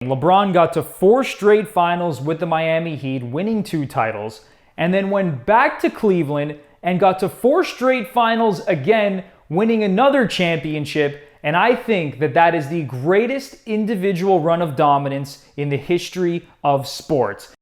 LeBron got to 4 straight finals with the Miami Heat, winning 2 titles, and then went back to Cleveland and got to 4 straight finals again, winning another championship. And I think that that is the greatest individual run of dominance in the history of sports.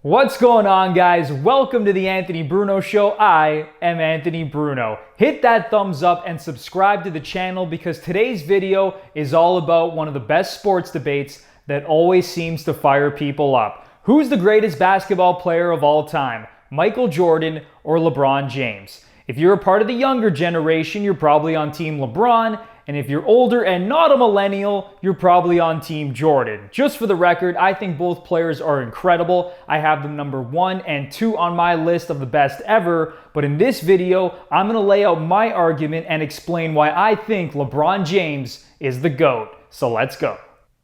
What's going on, guys? Welcome to the Anthony Bruno Show. I am Anthony Bruno. Hit that thumbs up and subscribe to the channel because today's video is all about one of the best sports debates that always seems to fire people up. Who's the greatest basketball player of all time? Michael Jordan or LeBron James? If you're a part of the younger generation, you're probably on Team LeBron. And if you're older and not a millennial, you're probably on Team Jordan. Just for the record, I think both players are incredible. I have them number 1 and 2 on my list of the best ever. But in this video, I'm going to lay out my argument and explain why I think LeBron James is the GOAT. So let's go.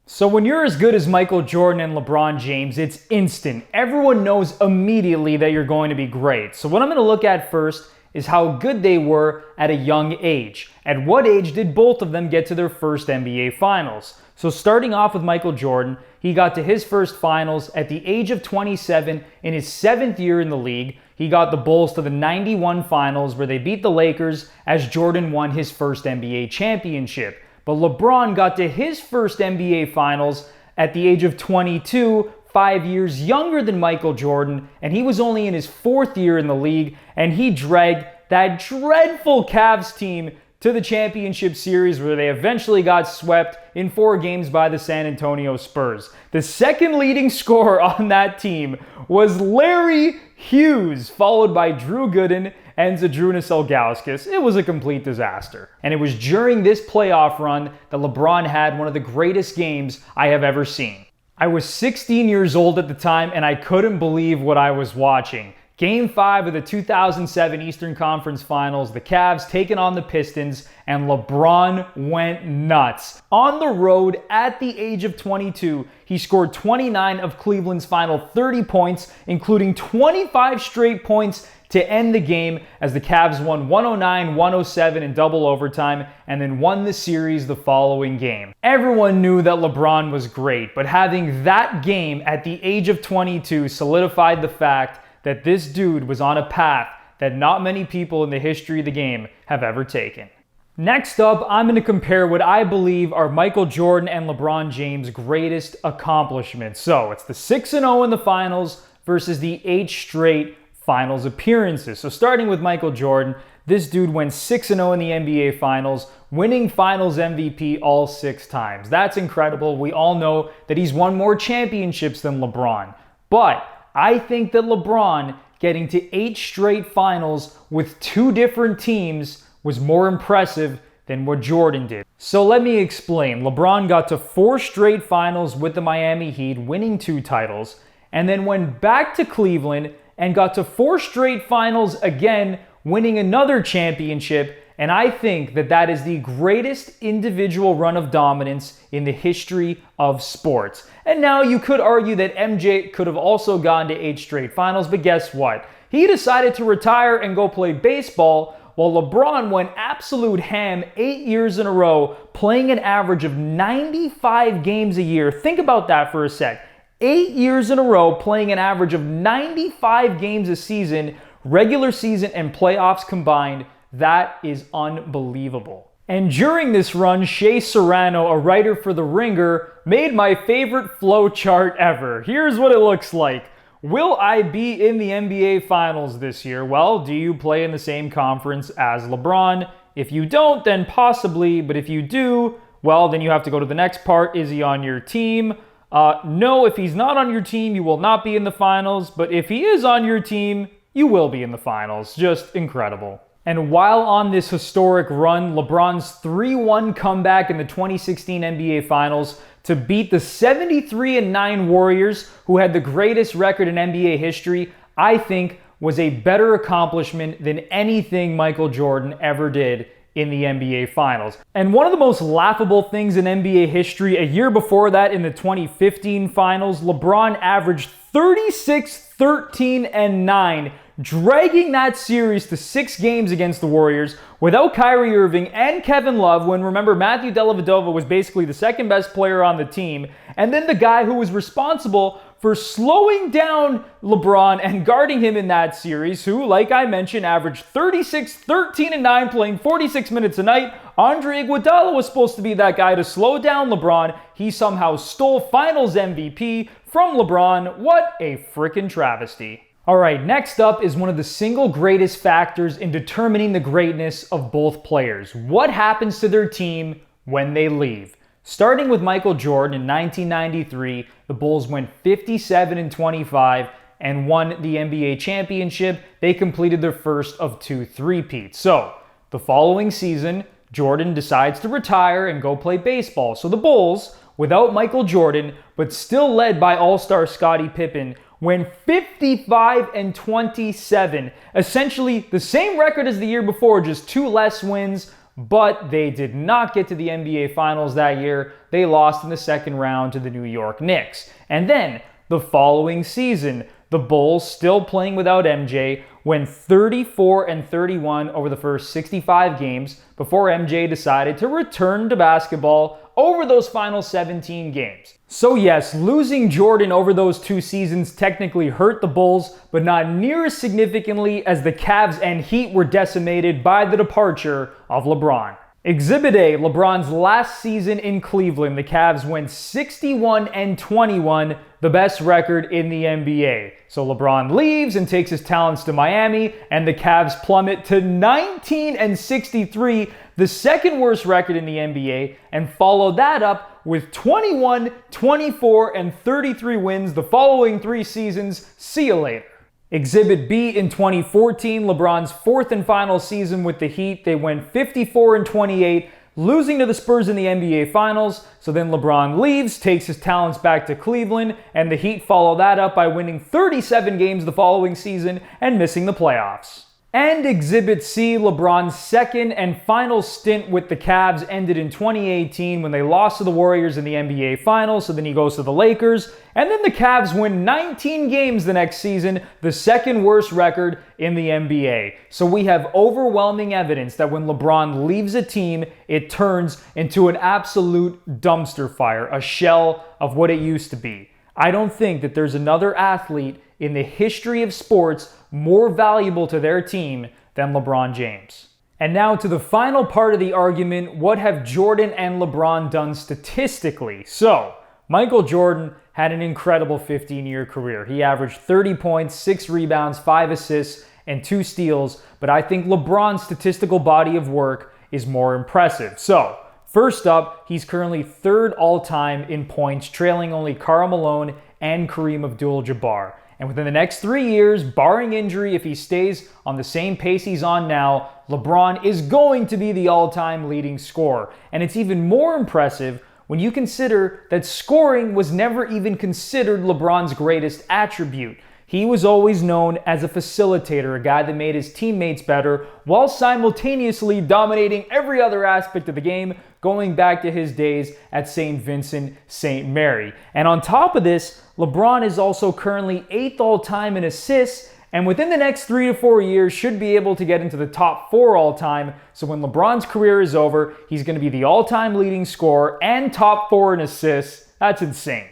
So when you're as good as Michael Jordan and LeBron James, it's instant. Everyone knows immediately that you're going to be great. So what I'm going to look at first is how good they were at a young age. At what age did both of them get to their first NBA Finals? So starting off with Michael Jordan, he got to his first Finals at the age of 27 in his 7th year in the league. He got the Bulls to the 91 Finals where they beat the Lakers as Jordan won his first NBA championship. But LeBron got to his first NBA Finals at the age of 22, 5 years younger than Michael Jordan, and he was only in his 4th year in the league, and he dragged that dreadful Cavs team to the championship series where they eventually got swept in 4 games by the San Antonio Spurs. The second leading scorer on that team was Larry Hughes, followed by Drew Gooden and Zydrunas Ilgauskas. It was a complete disaster. And it was during this playoff run that LeBron had one of the greatest games I have ever seen. I was 16 years old at the time and I couldn't believe what I was watching. Game 5 of the 2007 Eastern Conference Finals, the Cavs taking on the Pistons, and LeBron went nuts. On the road at the age of 22, he scored 29 of Cleveland's final 30 points, including 25 straight points to end the game as the Cavs won 109-107 in double overtime and then won the series the following game. Everyone knew that LeBron was great, but having that game at the age of 22 solidified the fact that this dude was on a path that not many people in the history of the game have ever taken. Next up, I'm going to compare what I believe are Michael Jordan and LeBron James' greatest accomplishments. So it's the 6-0 in the finals versus the 8 straight finals appearances. So starting with Michael Jordan, this dude went 6-0 in the NBA Finals, winning Finals MVP all 6 times. That's incredible. We all know that he's won more championships than LeBron. But I think that LeBron getting to 8 straight finals with 2 different teams was more impressive than what Jordan did. So let me explain. LeBron got to 4 straight finals with the Miami Heat, winning 2 titles, and then went back to Cleveland and got to 4 straight finals again, winning another championship. And I think that that is the greatest individual run of dominance in the history of sports. And now you could argue that MJ could have also gone to 8 straight finals, but guess what? He decided to retire and go play baseball, while LeBron went absolute ham 8 years in a row, playing an average of 95 games a year. Think about that for a sec. 8 years in a row, playing an average of 95 games a season, regular season and playoffs combined. That is unbelievable. And during this run, Shea Serrano, a writer for The Ringer, made my favorite flow chart ever. Here's what it looks like. Will I be in the NBA Finals this year? Well, do you play in the same conference as LeBron? If you don't, then possibly. But if you do, well, then you have to go to the next part. Is he on your team? No, if he's not on your team, you will not be in the finals. But if he is on your team, you will be in the finals. Just incredible. And while on this historic run, LeBron's 3-1 comeback in the 2016 NBA Finals to beat the 73-9 Warriors, who had the greatest record in NBA history, I think was a better accomplishment than anything Michael Jordan ever did in the NBA Finals. And one of the most laughable things in NBA history, a year before that in the 2015 Finals, LeBron averaged 36, 13, and 9 dragging that series to 6 games against the Warriors without Kyrie Irving and Kevin Love, when, remember, Matthew Dellavedova was basically the second best player on the team, and then the guy who was responsible for slowing down LeBron and guarding him in that series, who, like I mentioned, averaged 36, 13, and 9, playing 46 minutes a night. Andre Iguodala was supposed to be that guy to slow down LeBron. He somehow stole Finals MVP from LeBron. What a freaking travesty. All right, next up is one of the single greatest factors in determining the greatness of both players. What happens to their team when they leave? Starting with Michael Jordan in 1993, the Bulls went 57-25 and won the NBA championship. They completed their first of 2 three-peats. So, the following season, Jordan decides to retire and go play baseball. So the Bulls, without Michael Jordan, but still led by All-Star Scottie Pippen, went 55-27. Essentially the same record as the year before, just 2 less wins. But they did not get to the NBA Finals that year. They lost in the second round to the New York Knicks. And then, the following season, the Bulls, still playing without MJ, went 34-31 over the first 65 games before MJ decided to return to basketball over those final 17 games. So yes, losing Jordan over those 2 seasons technically hurt the Bulls, but not near as significantly as the Cavs and Heat were decimated by the departure of LeBron. Exhibit A, LeBron's last season in Cleveland. The Cavs went 61-21, the best record in the NBA. So LeBron leaves and takes his talents to Miami, and the Cavs plummet to 19-63, the second worst record in the NBA, and followed that up with 21, 24, and 33 wins the following 3 seasons. See you later. Exhibit B, in 2014, LeBron's 4th and final season with the Heat. They went 54-28, losing to the Spurs in the NBA Finals. So then LeBron leaves, takes his talents back to Cleveland, and the Heat follow that up by winning 37 games the following season and missing the playoffs. And Exhibit C, LeBron's 2nd and final stint with the Cavs ended in 2018 when they lost to the Warriors in the NBA Finals. So then he goes to the Lakers. And then the Cavs win 19 games the next season, the second worst record in the NBA. So we have overwhelming evidence that when LeBron leaves a team, it turns into an absolute dumpster fire, a shell of what it used to be. I don't think that there's another athlete in the history of sports more valuable to their team than LeBron James. And now to the final part of the argument, what have Jordan and LeBron done statistically? So, Michael Jordan had an incredible 15-year career. He averaged 30 points, 6 rebounds, 5 assists, and 2 steals, but I think LeBron's statistical body of work is more impressive. So, first up, he's currently 3rd all-time in points, trailing only Karl Malone and Kareem Abdul-Jabbar. And within the next 3 years, barring injury, if he stays on the same pace he's on now, LeBron is going to be the all-time leading scorer. And it's even more impressive when you consider that scoring was never even considered LeBron's greatest attribute. He was always known as a facilitator, a guy that made his teammates better, while simultaneously dominating every other aspect of the game, going back to his days at St. Vincent St. Mary. And on top of this, LeBron is also currently 8th all-time in assists, and within the next 3 to 4 years should be able to get into the top 4 all-time. So when LeBron's career is over, he's going to be the all-time leading scorer and top 4 in assists. That's insane.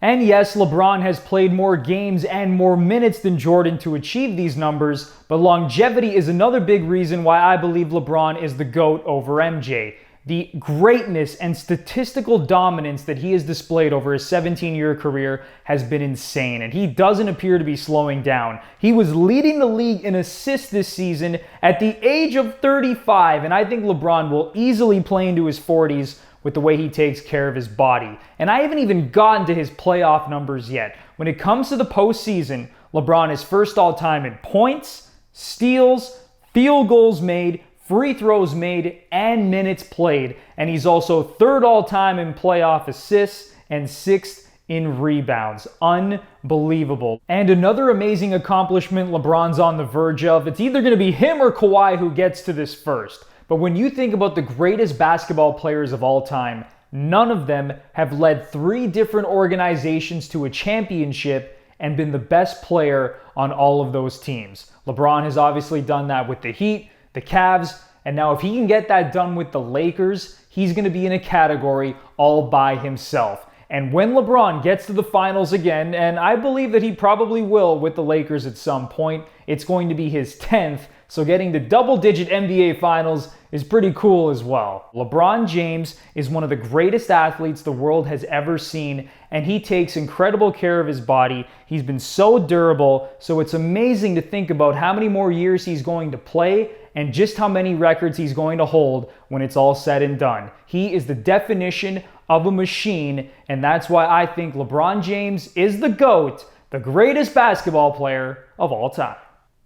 And yes, LeBron has played more games and more minutes than Jordan to achieve these numbers, but longevity is another big reason why I believe LeBron is the GOAT over MJ. The greatness and statistical dominance that he has displayed over his 17-year career has been insane, and he doesn't appear to be slowing down. He was leading the league in assists this season at the age of 35, and I think LeBron will easily play into his 40s with the way he takes care of his body. And I haven't even gotten to his playoff numbers yet. When it comes to the postseason, LeBron is 1st all-time in points, steals, field goals made, free throws made, and minutes played. And he's also 3rd all-time in playoff assists and 6th in rebounds. Unbelievable. And another amazing accomplishment LeBron's on the verge of, it's either going to be him or Kawhi who gets to this first. But when you think about the greatest basketball players of all time, none of them have led 3 different organizations to a championship and been the best player on all of those teams. LeBron has obviously done that with the Heat, the Cavs, and now if he can get that done with the Lakers, he's going to be in a category all by himself. And when LeBron gets to the finals again, and I believe that he probably will with the Lakers at some point, it's going to be his 10th, so getting to double-digit NBA finals is pretty cool as well. LeBron James is one of the greatest athletes the world has ever seen, and he takes incredible care of his body. He's been so durable, so it's amazing to think about how many more years he's going to play and just how many records he's going to hold when it's all said and done. He is the definition of a machine, and that's why I think LeBron James is the GOAT, the greatest basketball player of all time.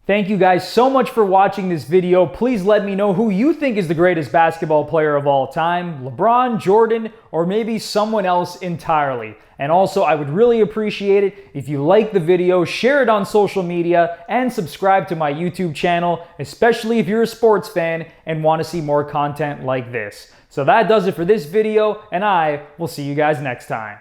Thank you guys so much for watching this video. Please let me know who you think is the greatest basketball player of all time, LeBron, Jordan, or maybe someone else entirely. And also, I would really appreciate it if you like the video, share it on social media, and subscribe to my YouTube channel, especially if you're a sports fan and want to see more content like this. So that does it for this video, and I will see you guys next time.